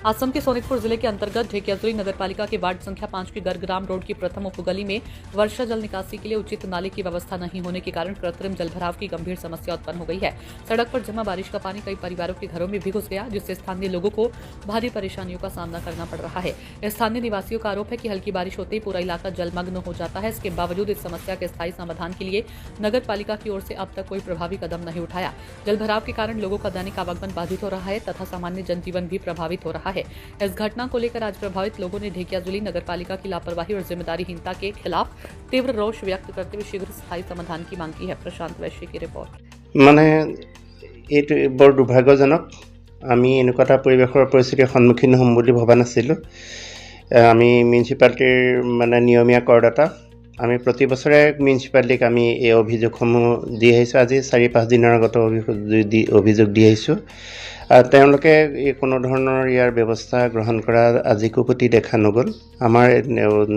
असम के सोनितपुर जिले के अंतर्गत ढेकियाजुली नगरपालिका के वार्ड संख्या 5 की गर्गराम रोड की प्रथम उपगली में वर्षा जल निकासी के लिए उचित नाले की व्यवस्था नहीं होने के कारण कृत्रिम जलभराव की गंभीर समस्या उत्पन्न हो गई है। सड़क पर जमा बारिश का पानी कई परिवारों के घरों में भी घुस गया, जिससे स्थानीय लोगों को भारी परेशानियों का सामना करना पड़ रहा है। स्थानीय निवासियों का आरोप है कि हल्की बारिश होते ही पूरा इलाका जलमग्न हो जाता है। इसके बावजूद इस समस्या के स्थायी समाधान के लिए नगर पालिका की ओर से अब तक कोई प्रभावी कदम नहीं उठाया। जलभराव के कारण लोगों का दैनिक आवागमन बाधित हो रहा है तथा सामान्य जनजीवन भी प्रभावित हो रहा है। इस घटना को लेकर आज प्रभावित लोगों ने ढेकियाजुली नगरपालिका की लापरवाही और जिम्मेदारीहीनता के खिलाफ तीव्र रोष व्यक्त करते हुए शीघ्र स्थायी समाधान की मांग की है। प्रशांत वैश्य की रिपोर्ट। माने এইটো বৰ দুৰ্ভাগ্যজনক। আমি এনেকুৱা এটা পৰিৱেশৰ পৰিস্থিতিৰ সন্মুখীন হ'ম বুলি ভবা নাছিলোঁ। আমি মিউনিচিপালিটিৰ মানে নিয়মীয়া কৰদাতা। আমি প্ৰতি বছৰে মিউনিচিপালিটিক আমি এই অভিযোগসমূহ দি আহিছোঁ। আজি 4-5 দিনৰ আগতে অভিযোগ দি আহিছোঁ। তেওঁলোকে কোনো ধৰণৰ ইয়াৰ ব্যৱস্থা গ্ৰহণ কৰা আজিকো প্ৰতি দেখা নগ'ল। আমাৰ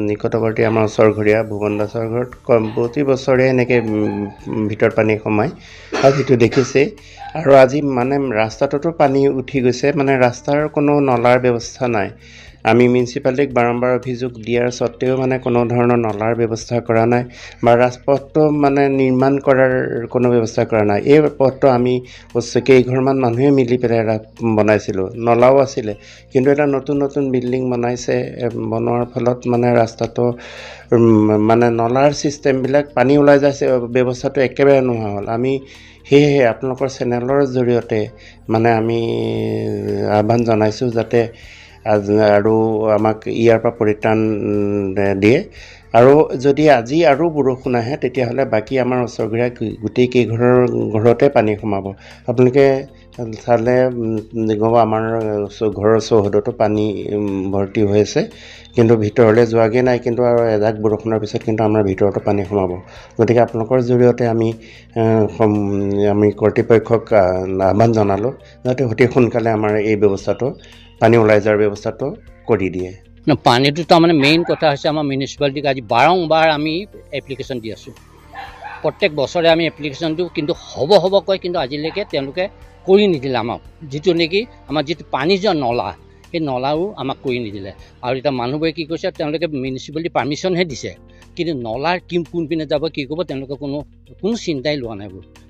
নিকটৱৰ্তী আমাৰ ওচৰ ঘৰীয়া ভুৱন দাসৰ ঘৰত প্ৰতি বছৰে এনেকৈ ভিতৰত পানী সোমায়। আজিতো দেখিছেই। আৰু আজি মানে ৰাস্তাটোতো পানী উঠি গৈছে, মানে ৰাস্তাৰ কোনো নলাৰ ব্যৱস্থা নাই। আমি মিউনিচিপালিটিক বাৰম্বাৰ অভিযোগ দিয়াৰ স্বত্তেও মানে কোনো ধৰণৰ নলাৰ ব্যৱস্থা কৰা নাই বা ৰাজপথটো মানে নিৰ্মাণ কৰাৰ কোনো ব্যৱস্থা কৰা নাই। এই পথটো আমি কেইঘৰমান মানুহে মিলি পেলাই বনাইছিলোঁ, নলাও আছিলে, কিন্তু এটা নতুন নতুন বিল্ডিং বনাইছে। বনোৱাৰ ফলত মানে ৰাস্তাটো মানে নলাৰ ছিষ্টেমবিলাক পানী ওলাই যাইছে, ব্যৱস্থাটো একেবাৰে নোহোৱা হ'ল। আমি সেয়েহে আপোনালোকৰ চেনেলৰ জৰিয়তে মানে আমি আহ্বান জনাইছোঁ যাতে আৰু আমাক ইয়াৰ পৰা পৰিত্ৰাণ দিয়ে। আৰু যদি আজি আৰু বৰষুণ আহে তেতিয়াহ'লে বাকী আমাৰ ওচৰঘৰীয়া গোটেই কেইঘৰৰ ঘৰতে পানী সোমাব। আপোনালোকে চালে গম আমাৰ ঘৰৰ চৌহদতো পানী ভৰ্তি হৈ আছে, কিন্তু ভিতৰলৈ যোৱাগৈ নাই। কিন্তু আৰু এজাক বৰষুণৰ পিছত কিন্তু আমাৰ ভিতৰতো পানী সোমাব। গতিকে আপোনালোকৰ জৰিয়তে আমি কৰ্তৃপক্ষক আহ্বান জনালোঁ যাতে অতি সোনকালে আমাৰ এই ব্যৱস্থাটো পানী ওলাই যোৱাৰ ব্যৱস্থাটো কৰি দিয়ে। পানীটো তাৰমানে মেইন কথা হৈছে আমাৰ মিউনিচিপালিটিক আজি বাৰম্বাৰ আমি এপ্লিকেশ্যন দি আছোঁ। প্ৰত্যেক বছৰে আমি এপ্লিকেশ্যন দিওঁ, কিন্তু হ'ব কয়, কিন্তু আজিলৈকে তেওঁলোকে কৰি নিদিলে আমাক। যিটো নেকি আমাৰ যিটো পানী যোৱা নলা, সেই নলাও আমাক কৰি নিদিলে। আৰু এতিয়া মানুহবোৰে কি কৈছে, তেওঁলোকে মিউনিচিপালিটি পাৰ্মিশ্যনহে দিছে, কিন্তু নলাৰ কোনপিনে যাব কি কৰিব তেওঁলোকে কোনো চিন্তাই লোৱা নাই।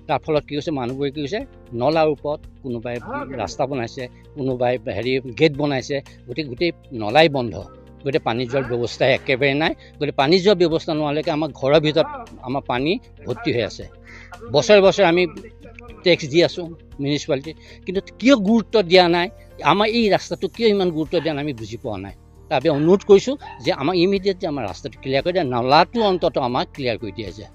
তাৰ ফলত কি হৈছে, মানুহবোৰে কি হৈছে নলাৰ ওপৰত কোনোবাই ৰাস্তা বনাইছে, কোনোবাই গেট বনাইছে, গোটেই নলাই বন্ধ। গতিকে পানী যোৱাৰ ব্যৱস্থা একেবাৰে নাই। গতিকে পানী যোৱাৰ ব্যৱস্থা নোহোৱালৈকে আমাৰ ঘৰৰ ভিতৰত আমাৰ পানী ভৰ্তি হৈ আছে। বছৰে বছৰে আমি টেক্স দি আছোঁ মিউনিচিপালিটি, কিন্তু কিয় গুৰুত্ব দিয়া নাই, আমাৰ এই ৰাস্তাটো কিয় ইমান গুৰুত্ব দিয়া নাই আমি বুজি পোৱা নাই। তাৰ বাবে অনুৰোধ কৰিছোঁ যে আমাৰ ইমিডিয়েটলি আমাৰ ৰাস্তাটো ক্লিয়াৰ কৰি দিয়ে, নলাটো অন্ততঃ আমাক ক্লিয়াৰ কৰি দিয়া যায়।